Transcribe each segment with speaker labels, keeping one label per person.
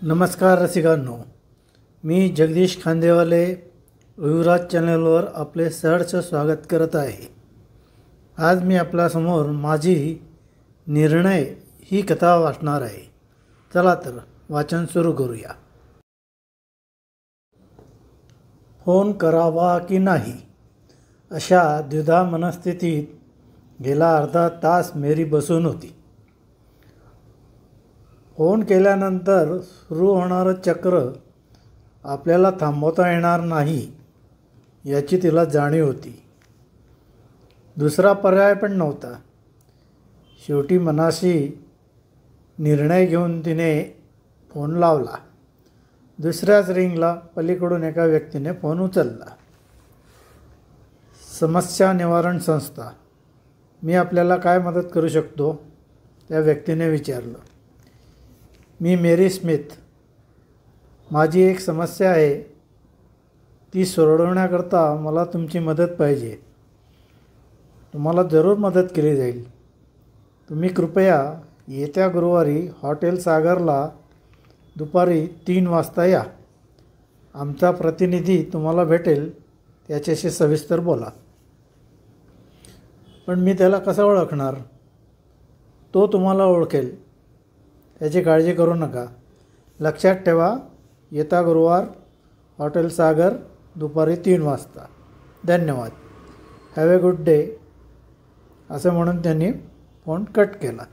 Speaker 1: नमस्कार रसिकांनो, मी जगदीश खांदेवाले युवराज चॅनलवर आपले सहर्ष स्वागत करत आहे. आज मी आपल्यासमोर माझी निर्णय ही कथा वाचणार आहे. चला तर वाचन सुरू करूया. फोन करावा की नाही अशा द्विधा मनस्थितीत गेला अर्धा तास मेरी बसून होती. फोन केल्यानंतर सुरू होणारं चक्र आपल्याला थांबवता येणार नाही याची तिला जाणीव होती. दुसरा पर्याय पण नव्हता. शेवटी मनाशी निर्णय घेऊन तिने फोन लावला. दुसऱ्याच रिंगला पलीकडून एका व्यक्तीने फोन उचलला. समस्या निवारण संस्था, मी आपल्याला काय मदत करू शकतो? त्या व्यक्तीने विचारलं. मी मेरी स्मिथ. माझी एक समस्या आहे, ती सोडवण्याकरता मला तुमची मदत पाहिजे. तुम्हाला जरूर मदत केली जाईल. तुम्ही कृपया येत्या गुरुवारी हॉटेल सागरला दुपारी 3 वाजता या. आमचा प्रतिनिधी तुम्हाला भेटेल, त्याच्याशी सविस्तर बोला. पण मी त्याला कसं ओळखणार? तो तुम्हाला ओळखेल, त्याची काळजी करू नका. लक्षात ठेवा, येता गुरुवार हॉटेल सागर दुपारी 3 वाजता. धन्यवाद. Have a good day. असं म्हणून त्यांनी फोन कट केला.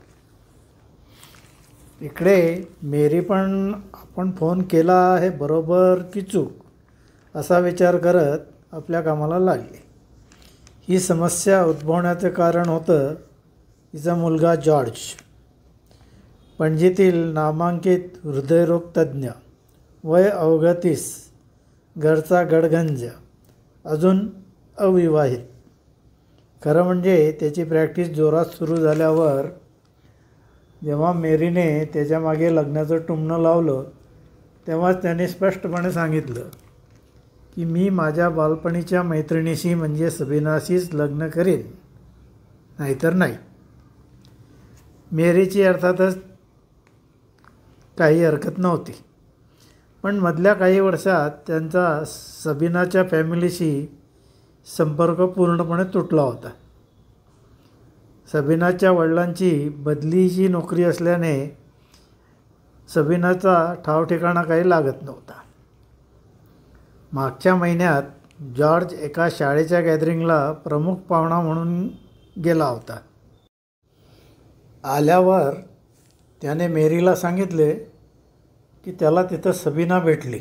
Speaker 1: इकडे मेरी पण आपण फोन केला आहे बरोबर की चूक असा विचार करत आपल्या कामाला लागली. ही समस्या उद्भवण्याचं कारण होतं तिचा मुलगा जॉर्ज. पणजीतील नामांकित हृदयरोग तज्ज्ञ, वय अवघं 30, घरचा गडगंज, अजून अविवाहित. खरं म्हणजे त्याची प्रॅक्टिस जोरात सुरू झाल्यावर जेव्हा मेरीने त्याच्या मागे लग्नाचं टुमणं लावलं तेव्हाच त्याने स्पष्टपणे सांगितलं की मी माझ्या बालपणीच्या मैत्रिणीशी म्हणजे सबीनाशीच लग्न करीन, नाहीतर नाही. मेरीची अर्थातच काही हरकत नव्हती. पण मधल्या काही वर्षात त्यांचा सबीनाच्या फॅमिलीशी संपर्क पूर्णपणे तुटला होता. सबीनाच्या वडिलांची बदलीची नोकरी असल्याने सबीनाचा ठावठिकाणा काही लागत नव्हता. मागच्या महिन्यात जॉर्ज एका शाळेच्या गॅदरिंगला प्रमुख पाहुणा म्हणून गेला होता. आल्यावर त्याने मेरीला सांगितले की त्याला तिथं सबीना भेटली.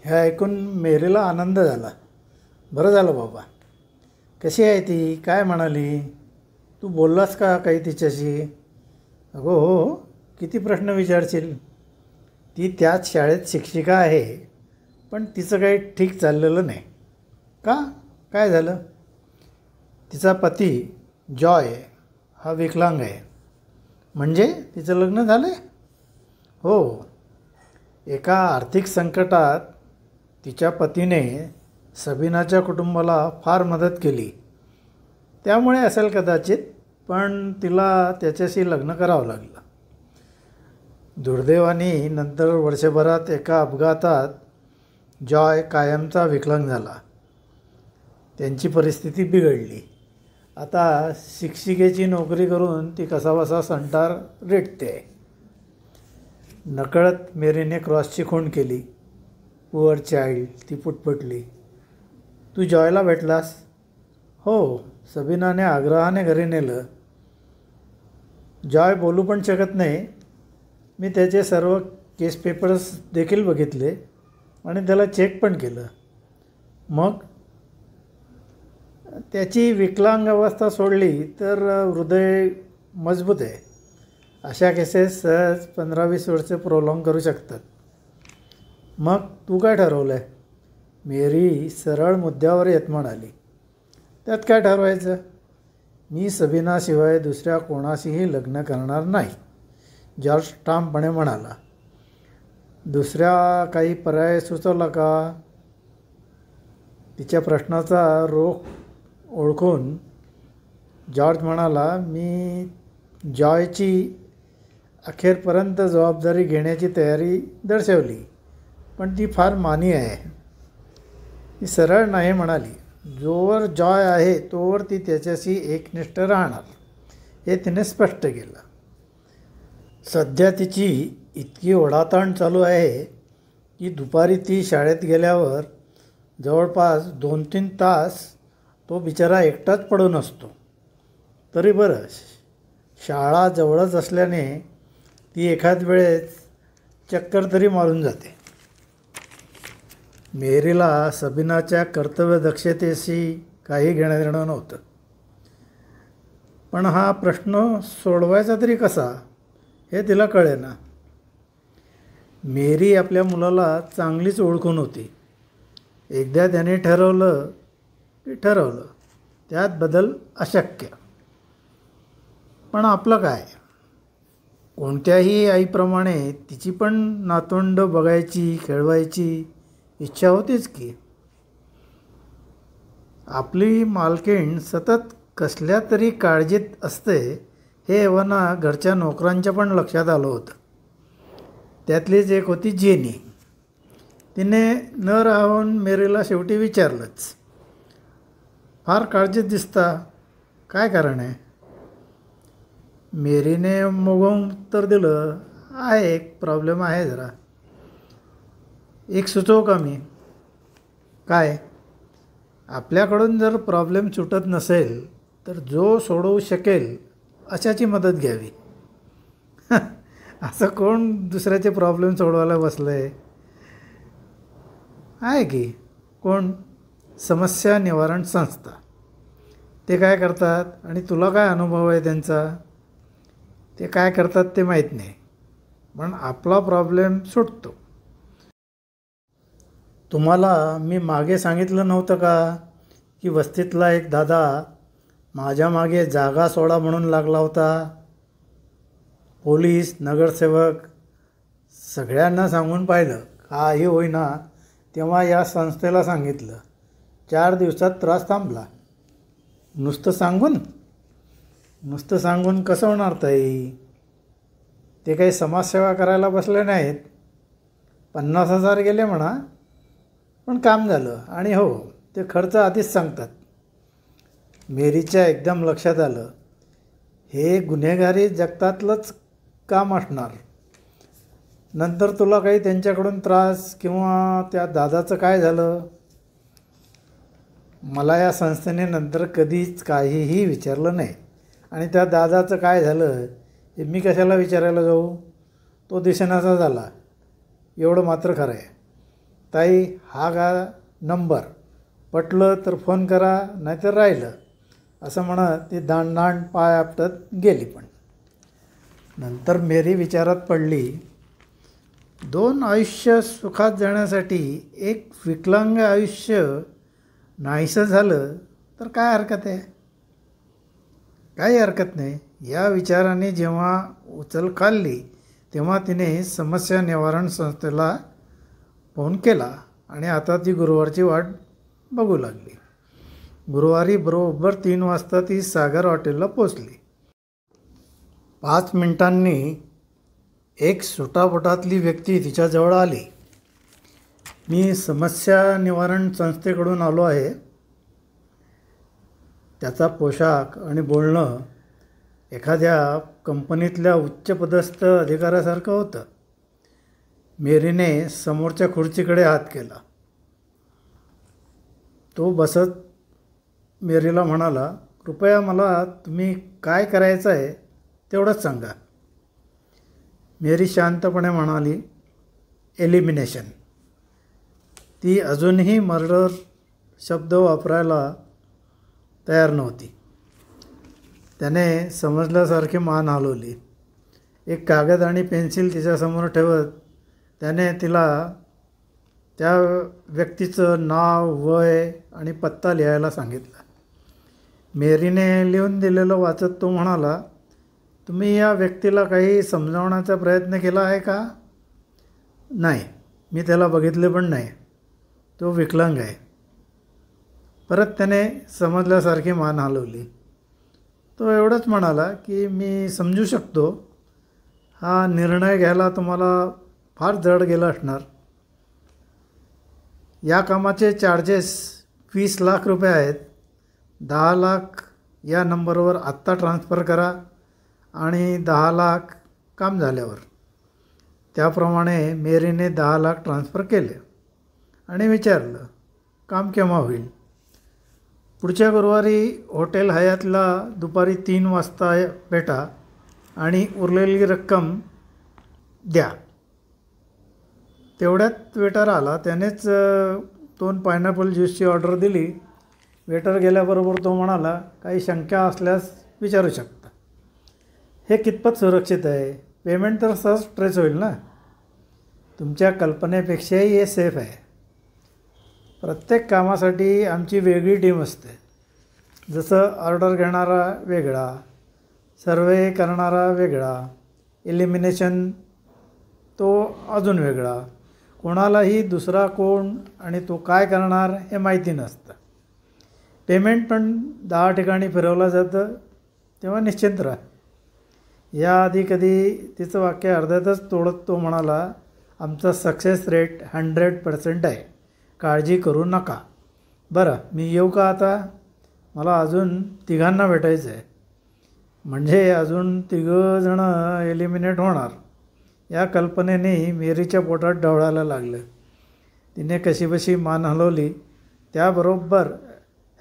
Speaker 1: हे ऐकून मेरीला आनंद झाला. बरं झालं बाबा. कशी आहे ती? काय म्हणाली? तू बोललास का काही तिच्याशी? अगो हो, किती प्रश्न विचारशील. ती त्याच शाळेत शिक्षिका आहे, पण तिचं काही ठीक चाललेलं नाही. का? काय झालं? तिचा पती जॉय हा विकलांग आहे. म्हणजे तिचं लग्न झालं आहे? हो. एका आर्थिक संकटात तिच्या पतीने सबीनाच्या कुटुंबाला फार मदत केली. त्यामुळे असेल कदाचित, पण तिला त्याच्याशी लग्न करावं लागलं. दुर्दैवाने नंतर वर्षभरात एका अपघातात जॉय कायमचा विकलांग झाला. त्यांची परिस्थिती बिघडली. आता शिक्षिकेची नोकरी करून ती कसाबसा संसार रेटते. नकळत मेरीने क्रॉसची खूण केली. पुअर चाइल्ड, ती पुटपुटली. तू जॉयला भेटलास? हो, सबीनाने आग्रहाने घरी नेलं. जॉय बोलू पण शकत नाही. मी त्याचे सर्व केस पेपर्स देखील बघितले आणि त्याला चेक पण केलं. मग त्याची विकलांग अवस्था सोडली तर हृदय मजबूत आहे. अशा केसेस सहज 15-20 वर्षे प्रोलॉंग करू शकतात. मग तू काय ठरवलं आहे? मेरी सरळ मुद्द्यावर येत म्हणाली. त्यात काय ठरवायचं? मी सबीनाशिवाय दुसऱ्या कोणाशीही लग्न करणार नाही, जॉर्ज ठामपणे म्हणाला. दुसऱ्या काही पर्याय सुचवला का? तिच्या प्रश्नाचा रोख ओळखून जॉर्ज म्हणाला, मी जॉयची अखेरपर्यंत जबाबदारी घेण्याची तयारी दर्शवली, पण ती फार मानी आहे. ती सरळ नाही म्हणाली. जोवर जॉय आहे तोवर ती त्याच्याशी एकनिष्ठ राहणार, हे तिने स्पष्ट केलं. सध्या तिची इतकी ओढाताण चालू आहे की दुपारी ती शाळेत गेल्यावर जवळपास 2-3 तास तो बिचारा एकटाच पडून असतो. तरी बरं, शाळा जवळच असल्याने ती एखाद वेळेस चक्कर तरी मारून जाते. मेरीला सबीनाच्या कर्तव्यदक्षतेशी काही घेणं देणं नव्हतं. पण हा प्रश्न सोडवायचा तरी कसा हे तिला कळेना. मेरी आपल्या मुलाला चांगलीच ओळखून होती. एकदा त्याने ठरवलं की ठरवलं, त्यात बदल अशक्य. पण आपलं काय, कोणत्याही आईप्रमाणे तिची पण नातवंड बघायची, खेळवायची इच्छा होतीच की. आपली मालकीण सतत कसल्या तरी काळजीत असते हे एव्हाना घरच्या नोकरांच्या पण लक्षात आलं होतं. त्यातलीच एक होती जेनी. तिने न राहून मेरीला शेवटी विचारलंच, फार काळजीत दिसता, काय कारण आहे? मेरीने मोगून उत्तर दिलं, आहे एक प्रॉब्लेम आहे जरा. एक सुचवू का मी? काय? आपल्याकडून जर प्रॉब्लेम सुटत नसेल तर जो सोडवू शकेल अशाची मदत घ्यावी. असं कोण दुसऱ्याचे प्रॉब्लेम सोडवायला बसलं आहे? आहे की कोण, समस्या निवारण संस्था. ते काय करतात आणि तुला काय अनुभव आहे त्यांचा? ते काय करतात ते माहीत नाही, पण आपला प्रॉब्लेम सुटतो. तुम्हाला मी मागे सांगितलं नव्हतं का की वस्तीतला एक दादा माझ्या मागे जागा सोडा म्हणून लागला होता. पोलीस, नगरसेवक सगळ्यांना सांगून पाहिलं, काही होईना. तेव्हा या संस्थेला सांगितलं, 4 दिवसात त्रास थांबला. नुसतं सांगून कसं होणार ताई? ते काही समाजसेवा करायला बसले नाहीत. 50,000 गेले म्हणा, पण काम झालं. आणि हो, ते खर्च आधीच सांगतात. मेरीच्या एकदम लक्षात आलं, हे गुन्हेगारी जगतातलंच काम असणार. नंतर तुला काही त्यांच्याकडून त्रास किंवा त्या दादाचं काय झालं? मला या संस्थेने नंतर कधीच काहीही विचारलं नाही. आणि त्या दादाचं काय झालं हे मी कशाला विचारायला जाऊ? तो दिसेनासा झाला, एवढं मात्र खरं आहे. ताई, हा का नंबर, पटलं तर फोन करा, नाहीतर राहिलं, असं म्हणत ती दांड पाय आपटत गेली. पण नंतर मेरी विचारात पडली, 2 आयुष्य सुखात जाण्यासाठी एक विकलांग आयुष्य नाहीसं झालं तर काय हरकत आहे? काही हरकत नाही. या विचाराने जेव्हा उचल खाल्ली तेव्हा तिने समस्या निवारण संस्थेला फोन केला आणि आता ती गुरुवारची वाट बघू लागली. गुरुवारी बरोबर 3 वाजता ती सागर हॉटेलला पोचली. 5 मिनिटांनी एक सुटापटातली व्यक्ती तिच्याजवळ आली. मी समस्या निवारण संस्थेकडून आलो आहे. त्याचा पोशाख आणि बोलणं एखाद्या कंपनीतल्या उच्चपदस्थ अधिकाऱ्यासारखं होतं. मेरीने समोरच्या खुर्चीकडे हात केला. तो बसत मेरीला म्हणाला, कृपया मला तुम्ही काय करायचं आहे तेवढंच सांगा. मेरी शांतपणे म्हणाली, एलिमिनेशन. ती अजूनही मर्डर शब्द वापरायला तयार नव्हती. त्याने समजल्यासारखी मान हलवली. एक कागद आणि पेन्सिल तिच्यासमोर ठेवत त्याने तिला त्या व्यक्तीचं नाव, वय आणि पत्ता लिहायला सांगितलं. मेरीने लिहून दिलेलं वाचत तो म्हणाला, तुम्ही या व्यक्तीला काही समजावण्याचा प्रयत्न केला आहे का? नाही, मी त्याला बघितले पण नाही. तो विकलांग आहे. परत त्याने समजल्यासारखी मान हलवली. तो एवढंच म्हणाला की मी समजू शकतो. हा निर्णय घ्यायला तुम्हाला फार जड गेलं असणार. या कामाचे चार्जेस 20 लाख रुपये आहेत. 10 लाख या नंबरवर आत्ता ट्रान्स्फर करा आणि 10 लाख काम झाल्यावर. त्याप्रमाणे मेरीने 10 लाख ट्रान्स्फर केले आणि विचारलं काम केव्हा होईल. पुढच्या गुरुवारी हॉटेल हयातला दुपारी 3 वाजता भेटा आणि उरलेली रक्कम द्या. तेवढ्यात वेटर आला. त्यानेच 2 पायनॅपल ज्यूसची ऑर्डर दिली. वेटर गेल्याबरोबर तो म्हणाला काही शंका असल्यास विचारू शकता. हे कितपत सुरक्षित आहे? पेमेंट तर सहज ट्रेस होईल ना. तुमच्या कल्पनेपेक्षाही हे सेफ आहे. प्रत्येक कामासाठी आमची वेगळी टीम असते. जसं ऑर्डर घेणारा वेगळा, सर्वे करणारा वेगळा, एलिमिनेशन तो अजून वेगळा. कोणालाही दुसरा कोण आणि तो काय करणार हे माहिती नसतं. पेमेंट पण 10 ठिकाणी फिरवलं जातं. तेव्हा निश्चिंत राहा. याआधी कधी तिचं वाक्य अर्ध्यातच तोडत तो म्हणाला आमचा सक्सेस रेट 100% आहे. काळजी करू नका. बरं मी येऊ का आता? मला अजून 3घांना भेटायचं आहे. म्हणजे अजून 3 जणं एलिमिनेट होणार. या कल्पनेने मेरीच्या पोटात ढवळायला लागलं. तिने कशीबशी मान हलवली. त्याबरोबर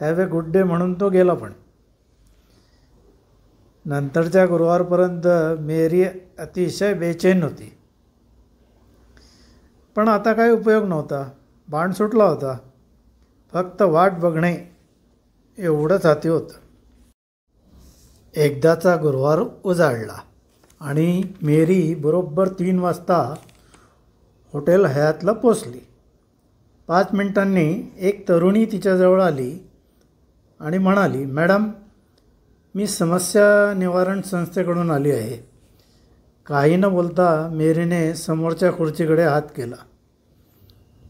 Speaker 1: हॅव ए गुड डे म्हणून तो गेला. पण नंतरच्या गुरुवारपर्यंत मेरी अतिशय बेचैन होती. पण आता काही उपयोग नव्हता. बाण सुटला होता. फक्त वाट बघणे एवढंच हाती होतं. एकदाचा गुरुवार उजाडला आणि मेरी बरोबर 3 वाजता हॉटेल हयातला पोचली. 5 मिनिटांनी एक तरुणी तिच्याजवळ आली आणि म्हणाली मॅडम मी समस्या निवारण संस्थेकडून आली आहे. काही न बोलता मेरीने समोरच्या खुर्चीकडे हात केला.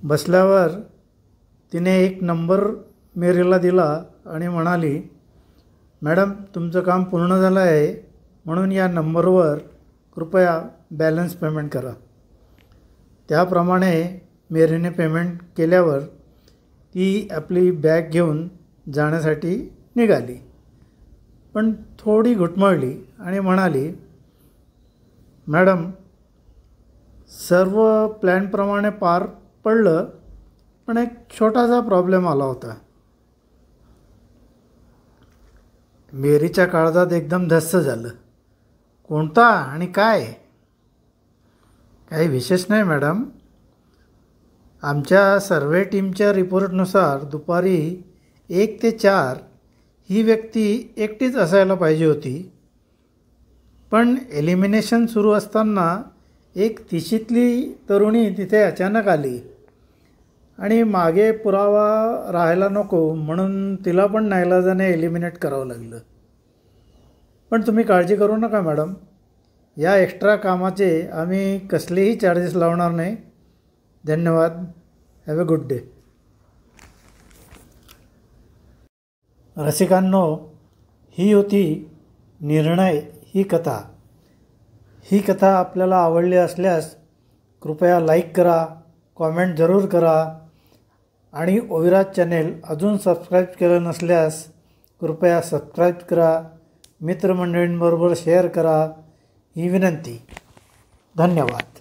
Speaker 1: बसल्यावर तिने एक नंबर मेरीला दिला आणि म्हणाली मॅडम तुमचं काम पूर्ण झालं आहे म्हणून या नंबरवर कृपया बॅलन्स पेमेंट करा. त्याप्रमाणे मेरीने पेमेंट केल्यावर ती आपली बॅग घेऊन जाण्यासाठी निघाली. पण थोडी घुटमळली आणि म्हणाली मॅडम सर्व प्लॅनप्रमाणे पार पडलं पण एक छोटासा प्रॉब्लेम आला होता. मेरीच्या काळजात एकदम धस्स झालं. कोणता आणि काय? काही विशेष नाही मॅडम. आमच्या सर्वे टीमच्या रिपोर्टनुसार दुपारी 1 ते 4 ही व्यक्ती एकटीच असायला पाहिजे होती. पण एलिमिनेशन सुरू असताना एक 30शीतली तरुणी तिथे अचानक आली आणि मागे पुरावा राहायला नको म्हणून तिला पण नाईलाजाने एलिमिनेट करावं लागलं. पण तुम्ही काळजी करू नका मॅडम. या एक्स्ट्रा कामाचे आम्ही कसलेही चार्जेस लावणार नाही. धन्यवाद. Have a good day. रसिकांनो, ही होती निर्णय ही कथा. ही कथा आपल्याला आवडली असल्यास कृपया लाईक करा, कॉमेंट जरूर करा आणि ओविराज चॅनेल अजून सबस्क्राईब केलं नसल्यास कृपया सबस्क्राईब करा. मित्रमंडळींबरोबर शेअर करा ही विनंती. धन्यवाद.